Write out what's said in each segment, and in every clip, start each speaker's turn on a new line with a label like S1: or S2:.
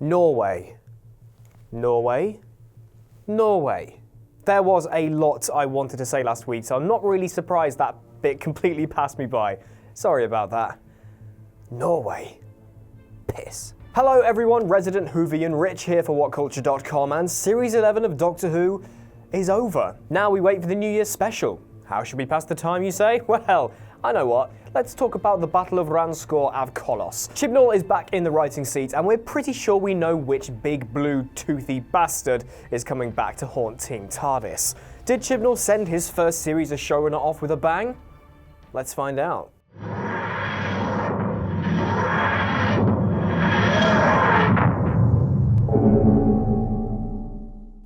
S1: Norway. Norway. Norway. There was a lot I wanted to say last week, so I'm not really surprised that bit completely passed me by. Sorry about that. Norway. Piss. Hello everyone, Resident Whovian Rich here for WhatCulture.com, and Series 11 of Doctor Who is over. Now we wait for the New Year's special. How should we pass the time, you say? Well, I know what. Let's talk about the Battle of Ranskoor av Kolos. Chibnall is back in the writing seat, and we're pretty sure we know which big blue toothy bastard is coming back to haunt Team TARDIS. Did Chibnall send his first series of showrunner off with a bang? Let's find out.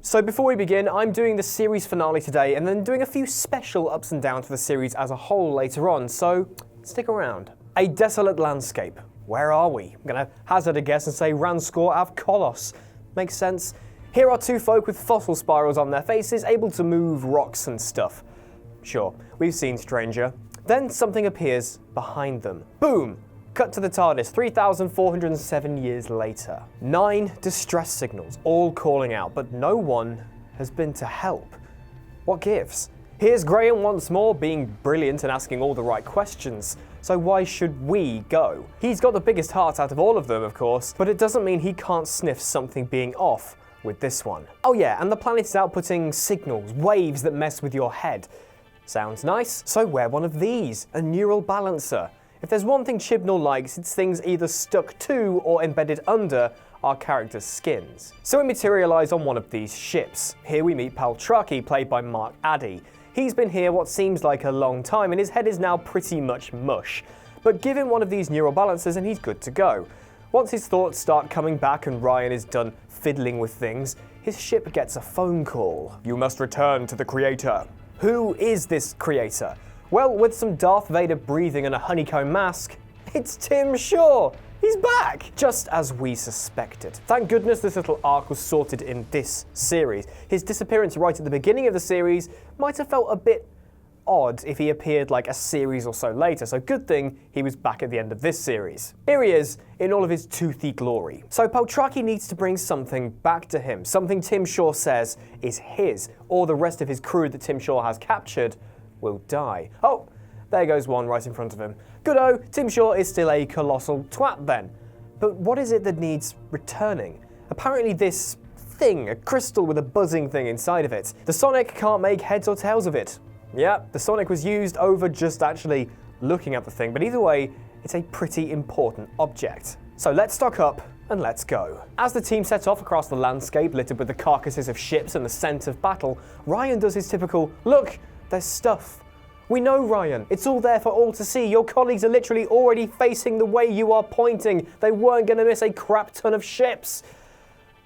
S1: So before we begin, I'm doing the series finale today and then doing a few special ups and downs for the series as a whole later on, so stick around. A desolate landscape. Where are we? I'm gonna hazard a guess and say Ranskoor av Kolos. Makes sense. Here are two folk with fossil spirals on their faces, able to move rocks and stuff. Sure, we've seen Stranger. Then something appears behind them. Boom! Cut to the TARDIS 3,407 years later. 9 distress signals, all calling out, but no one has been to help. What gives? Here's Graham once more, being brilliant and asking all the right questions. So why should we go? He's got the biggest heart out of all of them, of course, but it doesn't mean he can't sniff something being off with this one. Oh yeah, and the planet is outputting signals, waves that mess with your head. Sounds nice, so wear one of these, a neural balancer. If there's one thing Chibnall likes, it's things either stuck to or embedded under our characters' skins. So we materialise on one of these ships. Here we meet Paltraki, played by Mark Addy. He's been here what seems like a long time, and his head is now pretty much mush. But give him one of these neural balancers and he's good to go. Once his thoughts start coming back and Ryan is done fiddling with things, his ship gets a phone call. You must return to the Creator. Who is this Creator? Well, with some Darth Vader breathing and a honeycomb mask, it's Tim Shaw! He's back! Just as we suspected. Thank goodness this little arc was sorted in this series. His disappearance right at the beginning of the series might have felt a bit odd if he appeared like a series or so later, so good thing he was back at the end of this series. Here he is, in all of his toothy glory. So Paltraki needs to bring something back to him, something Tim Shaw says is his, or the rest of his crew that Tim Shaw has captured will die. Oh, there goes one right in front of him. Good-o, Tim Shaw is still a colossal twat then. But what is it that needs returning? Apparently this thing, a crystal with a buzzing thing inside of it. The Sonic can't make heads or tails of it. Yeah, the Sonic was used over just actually looking at the thing, but either way, it's a pretty important object. So let's stock up and let's go. As the team set off across the landscape littered with the carcasses of ships and the scent of battle, Ryan does his typical, look, there's stuff. We know, Ryan. It's all there for all to see. Your colleagues are literally already facing the way you are pointing. They weren't going to miss a crap ton of ships.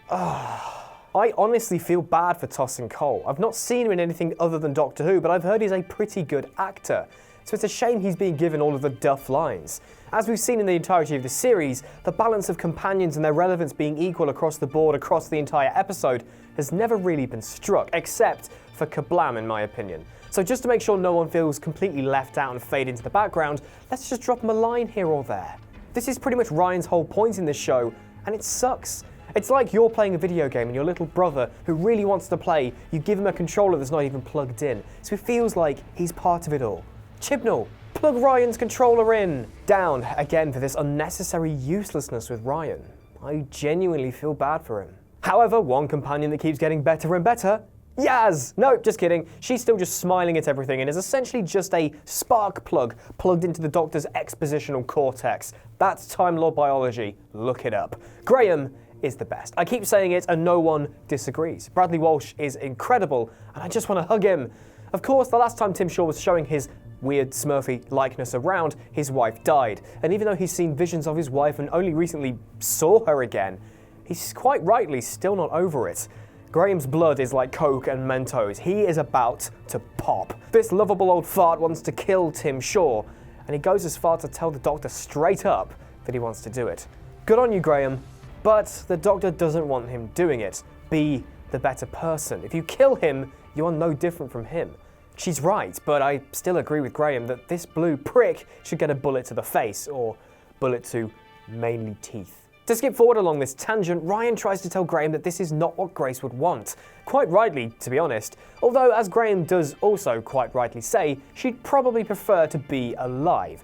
S1: I honestly feel bad for Tosin Cole. I've not seen him in anything other than Doctor Who, but I've heard he's a pretty good actor. So it's a shame he's being given all of the duff lines. As we've seen in the entirety of the series, the balance of companions and their relevance being equal across the board across the entire episode has never really been struck, except for Kablam, in my opinion. So just to make sure no one feels completely left out and fade into the background, let's just drop him a line here or there. This is pretty much Ryan's whole point in this show, and it sucks. It's like you're playing a video game and your little brother, who really wants to play, you give him a controller that's not even plugged in, so it feels like he's part of it all. Chibnall, plug Ryan's controller in! Down, again, for this unnecessary uselessness with Ryan. I genuinely feel bad for him. However, one companion that keeps getting better and better, Yaz! No, just kidding. She's still just smiling at everything and is essentially just a spark plug plugged into the Doctor's expositional cortex. That's Time Lord biology. Look it up. Graham is the best. I keep saying it and no one disagrees. Bradley Walsh is incredible and I just want to hug him. Of course, the last time Tim Shaw was showing his weird Smurfy likeness around, his wife died. And even though he's seen visions of his wife and only recently saw her again, he's quite rightly still not over it. Graham's blood is like Coke and Mentos. He is about to pop. This lovable old fart wants to kill Tim Shaw, and he goes as far to tell the Doctor straight up that he wants to do it. Good on you, Graham, but the Doctor doesn't want him doing it. Be the better person. If you kill him, you are no different from him. She's right, but I still agree with Graham that this blue prick should get a bullet to the face, or bullet to mainly teeth. To skip forward along this tangent, Ryan tries to tell Graham that this is not what Grace would want. Quite rightly, to be honest. Although, as Graham does also quite rightly say, she'd probably prefer to be alive.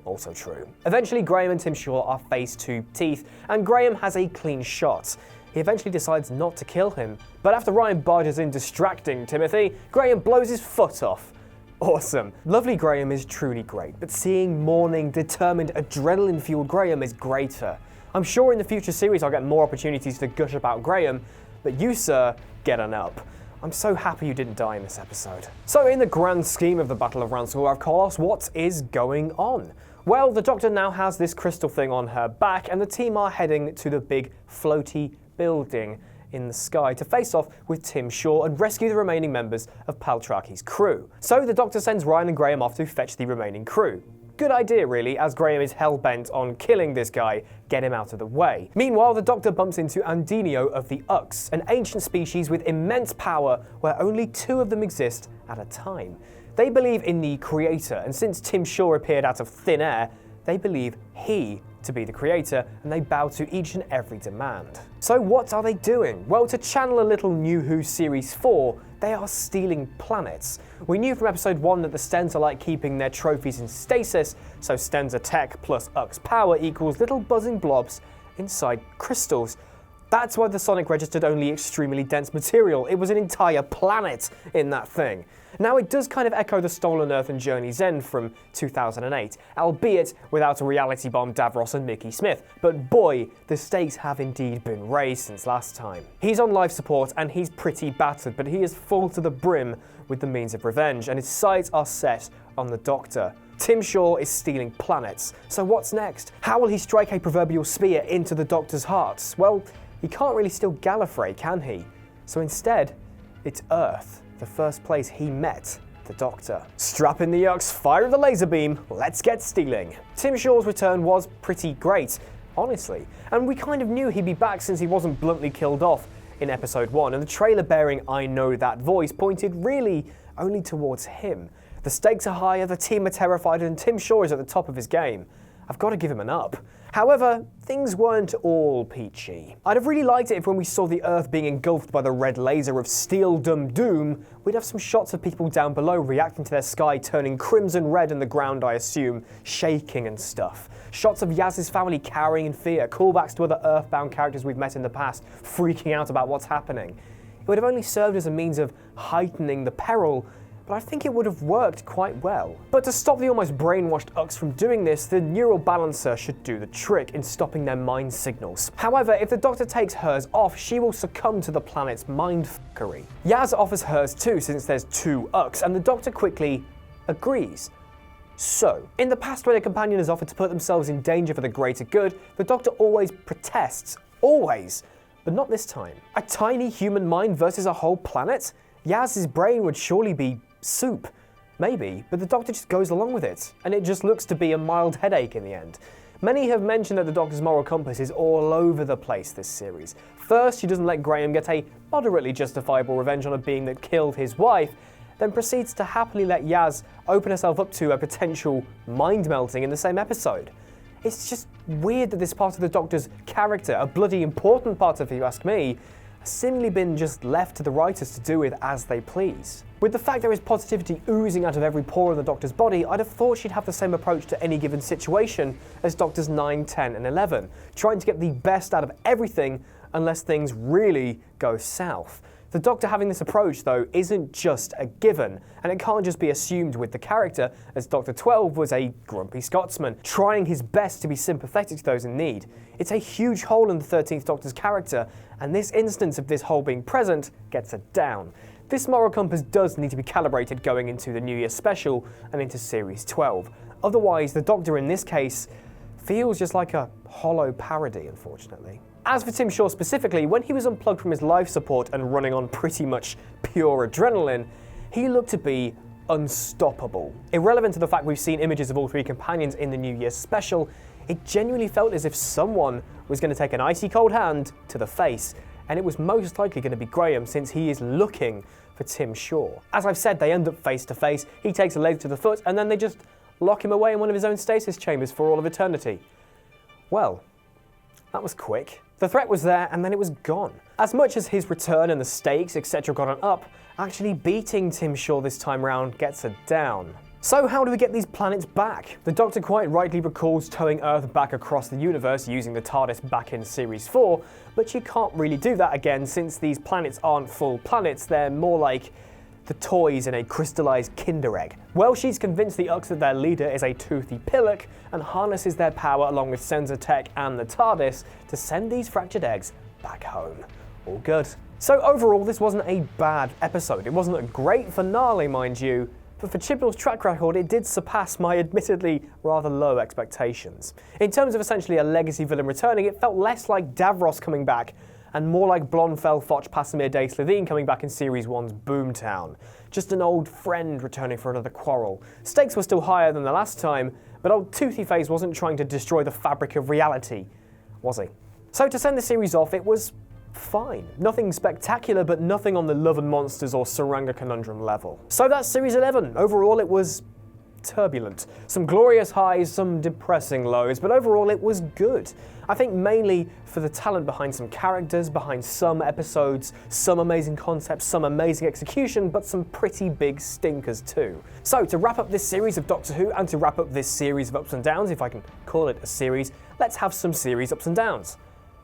S1: Also true. Eventually, Graham and Tim Shaw are face to teeth, and Graham has a clean shot. He eventually decides not to kill him, but after Ryan barges in distracting Timothy, Graham blows his foot off. Awesome. Lovely Graham is truly great, but seeing mourning, determined, adrenaline-fueled Graham is greater. I'm sure in the future series I'll get more opportunities to gush about Graham, but you, sir, get on up. I'm so happy you didn't die in this episode. So in the grand scheme of the Battle of Ranskoor of Kolos, what is going on? Well, the Doctor now has this crystal thing on her back, and the team are heading to the big floaty building in the sky to face off with Tim Shaw and rescue the remaining members of Paltraki's crew. So the Doctor sends Ryan and Graham off to fetch the remaining crew. Good idea, really, as Graham is hell-bent on killing this guy, get him out of the way. Meanwhile, the Doctor bumps into Andinio of the Ux, an ancient species with immense power where only 2 of them exist at a time. They believe in the Creator, and since Tim Shaw appeared out of thin air, they believe he to be the Creator, and they bow to each and every demand. So what are they doing? Well, to channel a little New Who Series 4, they are stealing planets. We knew from episode 1 that the Stens are like keeping their trophies in stasis, so Stenser tech plus Ux power equals little buzzing blobs inside crystals. That's why the Sonic registered only extremely dense material. It was an entire planet in that thing. Now, it does kind of echo the Stolen Earth and Journey's End from 2008, albeit without a reality bomb Davros and Mickey Smith. But boy, the stakes have indeed been raised since last time. He's on life support and he's pretty battered, but he is full to the brim with the means of revenge, and his sights are set on the Doctor. Tim Shaw is stealing planets. So what's next? How will he strike a proverbial spear into the Doctor's hearts? Well, he can't really steal Gallifrey, can he? So instead, it's Earth, the first place he met the Doctor. Strap in the Ux, fire the laser beam, let's get stealing. Tim Shaw's return was pretty great, honestly, and we kind of knew he'd be back since he wasn't bluntly killed off in episode 1, and the trailer bearing "I know that voice" pointed really only towards him. The stakes are higher, the team are terrified, and Tim Shaw is at the top of his game. I've got to give him an up. However, things weren't all peachy. I'd have really liked it if when we saw the Earth being engulfed by the red laser of Steel-Dum Doom, we'd have some shots of people down below reacting to their sky turning crimson red and the ground, I assume, shaking and stuff. Shots of Yaz's family cowering in fear, callbacks to other Earthbound characters we've met in the past, freaking out about what's happening. It would have only served as a means of heightening the peril, but I think it would have worked quite well. But to stop the almost brainwashed Ux from doing this, the neural balancer should do the trick in stopping their mind signals. However, if the Doctor takes hers off, she will succumb to the planet's mindfuckery. Yaz offers hers too, since there's 2 Ux, and the Doctor quickly agrees. So, in the past when a companion has offered to put themselves in danger for the greater good, the Doctor always protests. Always. But not this time. A tiny human mind versus a whole planet? Yaz's brain would surely be soup. Maybe, but the Doctor just goes along with it, and it just looks to be a mild headache in the end. Many have mentioned that the Doctor's moral compass is all over the place this series. First, she doesn't let Graham get a moderately justifiable revenge on a being that killed his wife, then proceeds to happily let Yaz open herself up to a potential mind melting in the same episode. It's just weird that this part of the Doctor's character, a bloody important part of it if you ask me, has seemingly been just left to the writers to do with as they please. With the fact there is positivity oozing out of every pore of the Doctor's body, I'd have thought she'd have the same approach to any given situation as Doctors 9, 10 and 11, trying to get the best out of everything unless things really go south. The Doctor having this approach, though, isn't just a given, and it can't just be assumed with the character, as Doctor 12 was a grumpy Scotsman, trying his best to be sympathetic to those in need. It's a huge hole in the 13th Doctor's character, and this instance of this hole being present gets her down. This moral compass does need to be calibrated going into the New Year special and into Series 12. Otherwise, the Doctor in this case feels just like a hollow parody, unfortunately. As for Tim Shaw specifically, when he was unplugged from his life support and running on pretty much pure adrenaline, he looked to be unstoppable. Irrelevant to the fact we've seen images of all 3 companions in the New Year's special, it genuinely felt as if someone was going to take an icy cold hand to the face, and it was most likely going to be Graham since he is looking for Tim Shaw. As I've said, they end up face to face, he takes a leg to the foot, and then they just lock him away in one of his own stasis chambers for all of eternity. Well, That was quick. The threat was there and then it was gone. As much as his return and the stakes, etc. got an up, actually beating Tim Shaw this time round gets a down. So how do we get these planets back? The Doctor quite rightly recalls towing Earth back across the universe using the TARDIS back in Series 4, but you can't really do that again since these planets aren't full planets, they're more like the toys in a crystallized Kinder Egg. Well, she's convinced the Ux that their leader is a toothy pillock and harnesses their power along with sensor tech and the TARDIS to send these fractured eggs back home. All good. So overall, this wasn't a bad episode. It wasn't a great finale, mind you, but for Chibnall's track record, it did surpass my admittedly rather low expectations. In terms of essentially a legacy villain returning, it felt less like Davros coming back and more like Blonfell Foch Pasamir Day Slitheen coming back in Series 1's Boomtown. Just an old friend returning for another quarrel. Stakes were still higher than the last time, but old Toothy Face wasn't trying to destroy the fabric of reality, was he? So to send the series off, it was fine. Nothing spectacular, but nothing on the Love and Monsters or Saranga Conundrum level. So that's Series 11. Overall, it was turbulent. Some glorious highs, some depressing lows, but overall it was good. I think mainly for the talent behind some characters, behind some episodes, some amazing concepts, some amazing execution, but some pretty big stinkers too. So to wrap up this series of Doctor Who, and to wrap up this series of ups and downs, if I can call it a series, let's have some series ups and downs.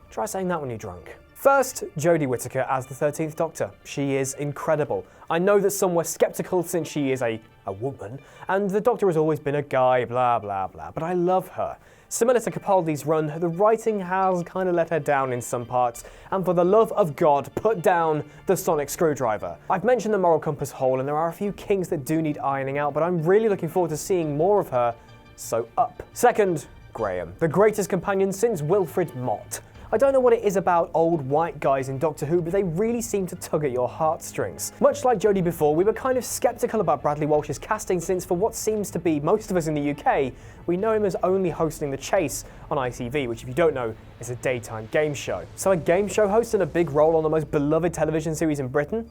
S1: Try saying that when you're drunk. First, Jodie Whittaker as the 13th Doctor. She is incredible. I know that some were sceptical since she is a woman, and the Doctor has always been a guy, blah blah blah, but I love her. Similar to Capaldi's run, the writing has kind of let her down in some parts, and for the love of God, put down the sonic screwdriver. I've mentioned the moral compass hole, and there are a few kinks that do need ironing out, but I'm really looking forward to seeing more of her, so up. Second, Graham, the greatest companion since Wilfred Mott. I don't know what it is about old white guys in Doctor Who, but they really seem to tug at your heartstrings. Much like Jodie before, we were kind of sceptical about Bradley Walsh's casting since for what seems to be most of us in the UK, we know him as only hosting The Chase on ITV, which if you don't know, is a daytime game show. So a game show host in a big role on the most beloved television series in Britain?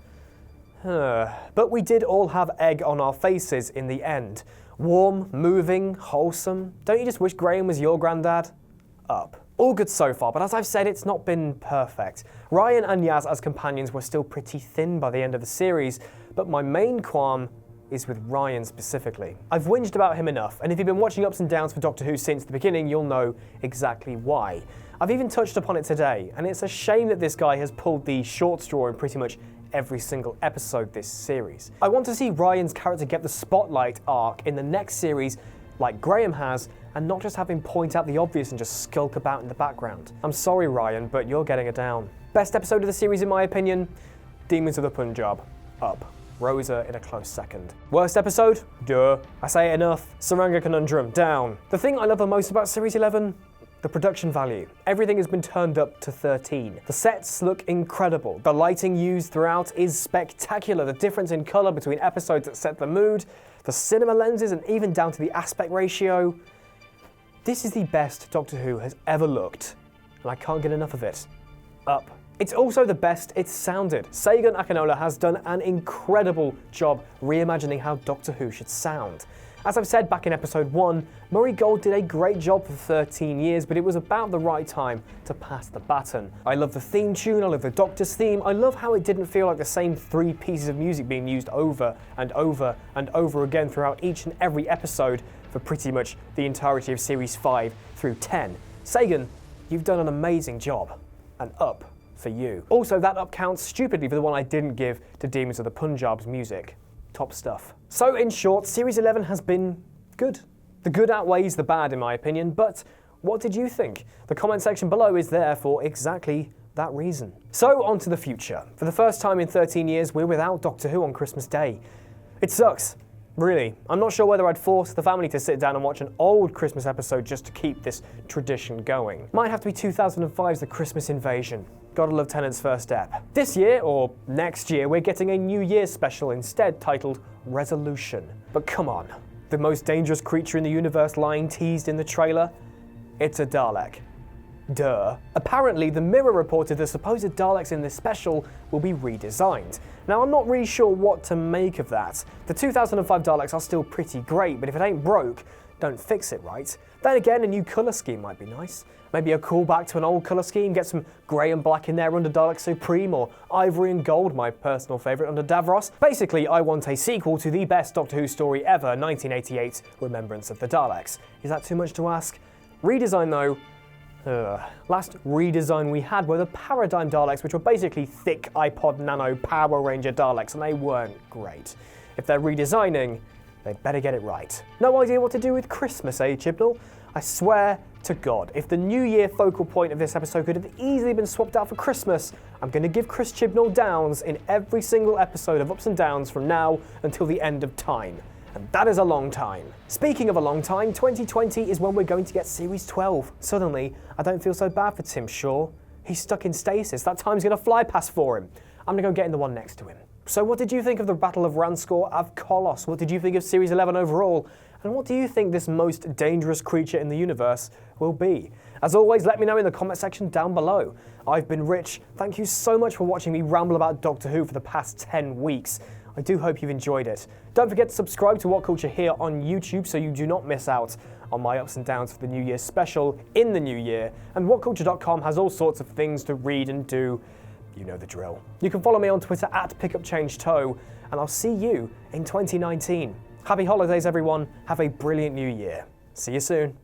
S1: But we did all have egg on our faces in the end. Warm, moving, wholesome. Don't you just wish Graham was your granddad? Up. All good so far, but as I've said, it's not been perfect. Ryan and Yaz as companions were still pretty thin by the end of the series, but my main qualm is with Ryan specifically. I've whinged about him enough, and if you've been watching Ups and Downs for Doctor Who since the beginning, you'll know exactly why. I've even touched upon it today, and it's a shame that this guy has pulled the short straw in pretty much every single episode this series. I want to see Ryan's character get the spotlight arc in the next series like Graham has, and not just have him point out the obvious and just skulk about in the background. I'm sorry, Ryan, but you're getting it down. Best episode of the series in my opinion, Demons of the Punjab, up. Rosa in a close second. Worst episode? Duh. I say it enough. Saranga Conundrum, down. The thing I love the most about Series 11? The production value. Everything has been turned up to 13. The sets look incredible. The lighting used throughout is spectacular. The difference in colour between episodes that set the mood, the cinema lenses, and even down to the aspect ratio. This is the best Doctor Who has ever looked, and I can't get enough of it. Up. It's also the best it's sounded. Sagan Akinola has done an incredible job reimagining how Doctor Who should sound. As I've said back in episode 1, Murray Gold did a great job for 13 years, but it was about the right time to pass the baton. I love the theme tune, I love the Doctor's theme, I love how it didn't feel like the same 3 pieces of music being used over and over and over again throughout each and every episode for pretty much the entirety of Series 5 through 10. Sagan, you've done an amazing job. And up for you. Also, that up counts stupidly for the one I didn't give to Demons of the Punjab's music. Top stuff. So in short, Series 11 has been good. The good outweighs the bad in my opinion, but what did you think? The comment section below is there for exactly that reason. So on to the future. For the first time in 13 years, we're without Doctor Who on Christmas Day. It sucks. Really, I'm not sure whether I'd force the family to sit down and watch an old Christmas episode just to keep this tradition going. Might have to be 2005's The Christmas Invasion. Gotta love Tennant's first ep. This year, or next year, we're getting a New Year's special instead titled Resolution. But come on, the most dangerous creature in the universe lying teased in the trailer? It's a Dalek. Duh. Apparently, the Mirror reported the supposed Daleks in this special will be redesigned. Now, I'm not really sure what to make of that. The 2005 Daleks are still pretty great, but if it ain't broke, don't fix it right. Then again, a new colour scheme might be nice. Maybe a callback to an old colour scheme, get some grey and black in there under Dalek Supreme, or ivory and gold, my personal favourite, under Davros. Basically, I want a sequel to the best Doctor Who story ever, 1988, Remembrance of the Daleks. Is that too much to ask? Redesign though, last redesign we had were the Paradigm Daleks, which were basically thick iPod Nano Power Ranger Daleks, and they weren't great. If they're redesigning, they'd better get it right. No idea what to do with Christmas, eh, Chibnall? I swear to God, if the New Year focal point of this episode could have easily been swapped out for Christmas, I'm going to give Chris Chibnall downs in every single episode of Ups and Downs from now until the end of time. And that is a long time. Speaking of a long time, 2020 is when we're going to get Series 12. Suddenly, I don't feel so bad for Tim Shaw. He's stuck in stasis. That time's going to fly past for him. I'm going to go get in the one next to him. So what did you think of the Battle of Ranskoor of Kolos? What did you think of Series 11 overall? And what do you think this most dangerous creature in the universe will be? As always, let me know in the comment section down below. I've been Rich. Thank you so much for watching me ramble about Doctor Who for the past 10 weeks. I do hope you've enjoyed it. Don't forget to subscribe to What Culture here on YouTube so you do not miss out on my ups and downs for the New Year special in the new year. And whatculture.com has all sorts of things to read and do. You know the drill. You can follow me on Twitter at PickupChangeToe, and I'll see you in 2019. Happy holidays, everyone. Have a brilliant new year. See you soon.